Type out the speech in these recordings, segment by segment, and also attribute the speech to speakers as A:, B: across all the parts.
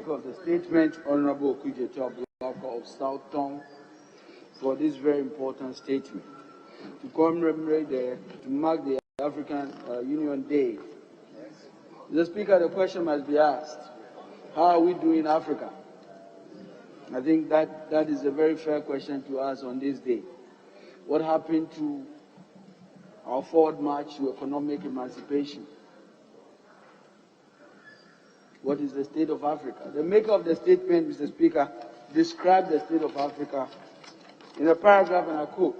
A: Maker of the statement, Honorable Okudzeto Ablakwa of South Town, for this very important statement. To commemorate to mark the African Union Day. Mr. Speaker, the question must be asked, how are we doing in Africa? I think that is a very fair question to ask on this day. What happened to our forward march to economic emancipation? What is the state of Africa? The maker of the statement, Mr. Speaker, described the state of Africa in a paragraph, and I quote,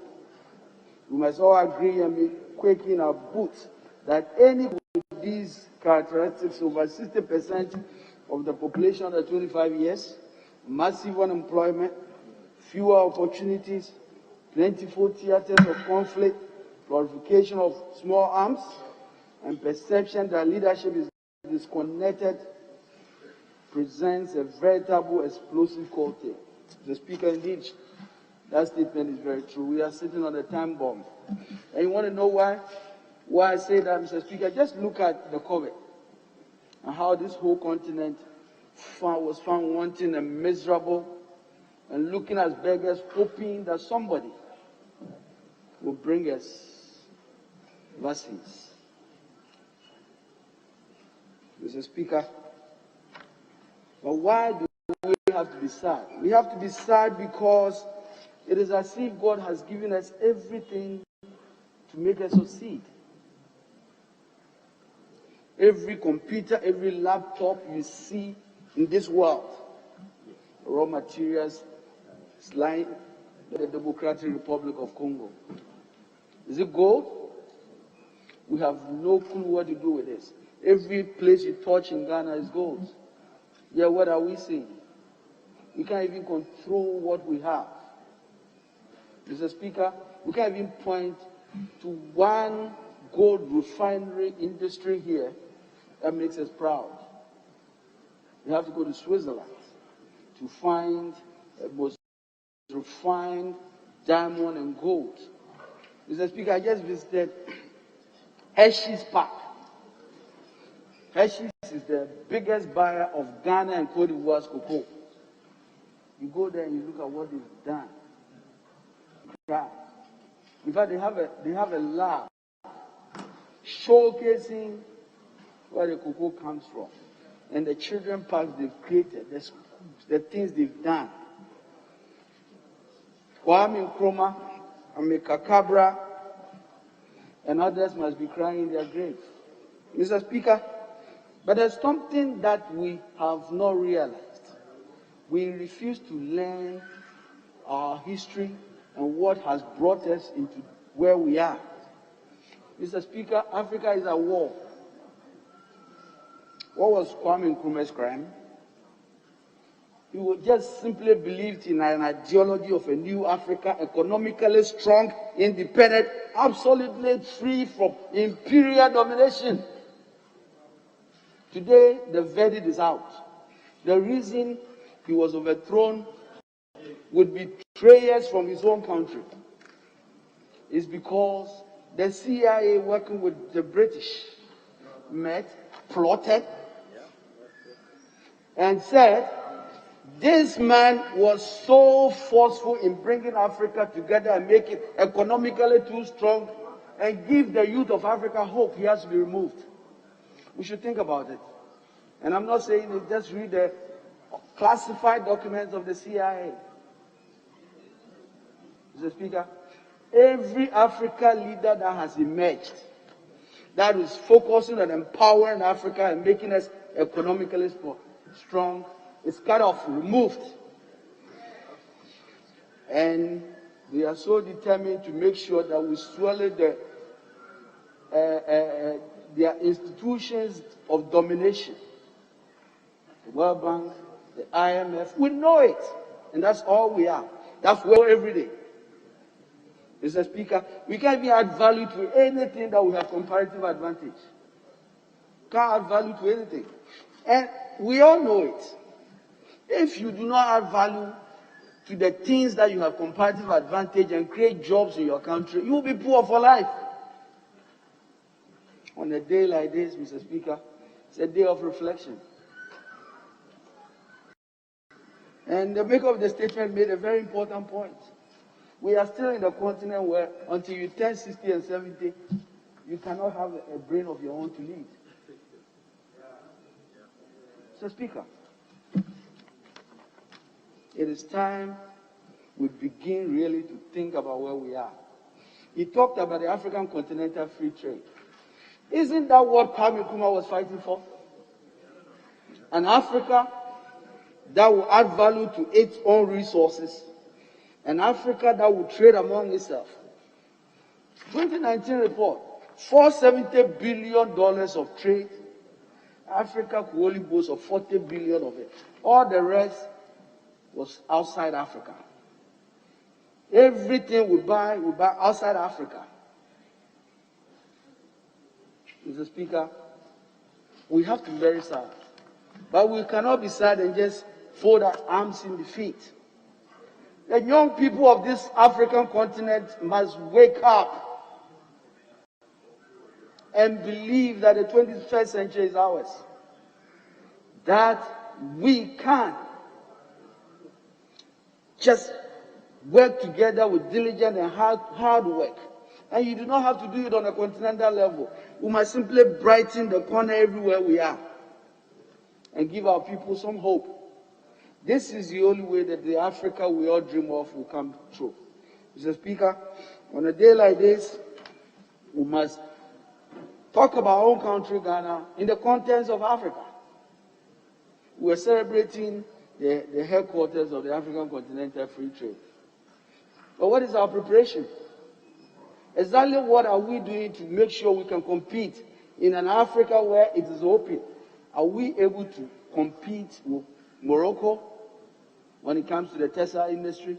A: "We must all agree and be quick in our boots that any with these characteristics, over 60% of the population under 25 years, massive unemployment, fewer opportunities, plentiful theaters of conflict, proliferation of small arms, and perception that leadership is disconnected, presents a veritable explosive cocktail." The Speaker, indeed, that statement is very true. We are sitting on a time bomb. And you want to know why I say that, Mr. Speaker? Just look at the COVID and how this whole continent was found wanting and miserable and looking as beggars, hoping that somebody will bring us vaccines. Mr. Speaker, but why do we have to be sad? We have to be sad because it is as if God has given us everything to make us succeed. Every computer, every laptop you see in this world, raw materials, is lying in the Democratic Republic of Congo. Is it gold? We have no clue what to do with this. Every place you touch in Ghana is gold. Yeah, what are we saying? We can't even control what we have. Mr. Speaker, we can't even point to one gold refinery industry here that makes us proud. We have to go to Switzerland to find the most refined diamond and gold. Mr. Speaker, I just visited Hershey's Park. Hershey's is the biggest buyer of Ghana and Cote d'Ivoire's cocoa. You go there and you look at what they've done. In fact, they have a lab showcasing where the cocoa comes from, and the children parks they've created, the schools, the things they've done. Kwame Nkrumah, Amilcar Cabral, and others must be crying in their grave. Mr. Speaker, but there's something that we have not realized. We refuse to learn our history and what has brought us into where we are. Mr. Speaker, Africa is at war. What was Kwame Nkrumah's crime? He just simply believed in an ideology of a new Africa, economically strong, independent, absolutely free from imperial domination. Today, the verdict is out. The reason he was overthrown with betrayers from his own country is because the CIA, working with the British, met, plotted, and said this man was so forceful in bringing Africa together and make it economically too strong and give the youth of Africa hope. He has to be removed. We should think about it. And I'm not saying it, just read the classified documents of the CIA. Mr. Speaker, every Africa leader that has emerged, that is focusing on empowering Africa and making us economically strong, is cut off, removed. And they are so determined to make sure that we swallow their institutions of domination. The World Bank, the IMF, we know it. And that's all we are. That's where every day. Mr. Speaker, we can't even add value to anything that we have comparative advantage. Can't add value to anything. And we all know it. If you do not add value to the things that you have comparative advantage and create jobs in your country, you will be poor for life. On a day like this, Mr. Speaker, it's a day of reflection. And the maker of the statement made a very important point. We are still in the continent where until you turn 60 and 70, you cannot have a brain of your own to lead. So, Speaker, it is time we begin really to think about where we are. He talked about the African continental free trade. Isn't that what Kwame Nkrumah was fighting for? An Africa that will add value to its own resources. An Africa that will trade among itself. 2019 report, $470 billion of trade. Africa could only boast of 40 billion of it. All the rest was outside Africa. Everything we buy outside Africa. Mr. Speaker, we have to be very sad. But we cannot be sad and just fold our arms in defeat. The young people of this African continent must wake up and believe that the 21st century is ours. That we can just work together with diligence and hard work. And you do not have to do it on a continental level. We must simply brighten the corner everywhere we are and give our people some hope. This is the only way that the Africa we all dream of will come true. Mr. Speaker, on a day like this, we must talk about our own country, Ghana, in the context of Africa. We are celebrating the headquarters of the African Continental Free Trade. But what is our preparation? Exactly what are we doing to make sure we can compete in an Africa where it is open? Are we able to compete with Morocco when it comes to the textile industry?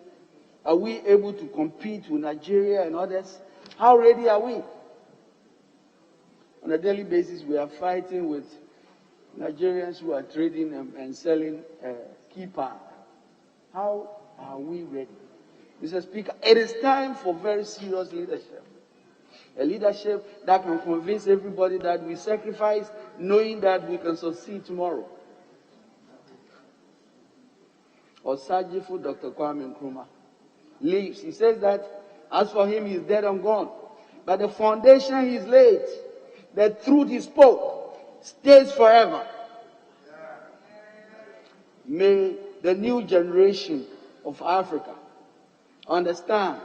A: Are we able to compete with Nigeria and others? How ready are we? On a daily basis, we are fighting with Nigerians who are trading and selling keeper. How are we ready? Mr. Speaker, it is time for very serious leadership. A leadership that can convince everybody that we sacrifice knowing that we can succeed tomorrow. Osagyefo Dr. Kwame Nkrumah leaves. He says that as for him, he is dead and gone. But the foundation he is laid, the truth he spoke, stays forever. May the new generation of Africa understand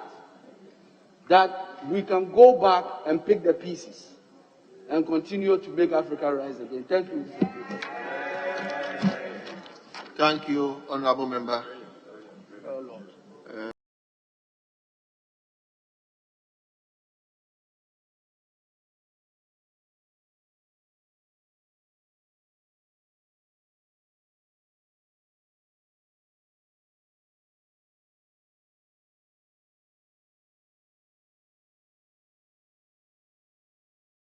A: that we can go back and pick the pieces and continue to make Africa rise again. Thank you.
B: Thank you, Honorable Member.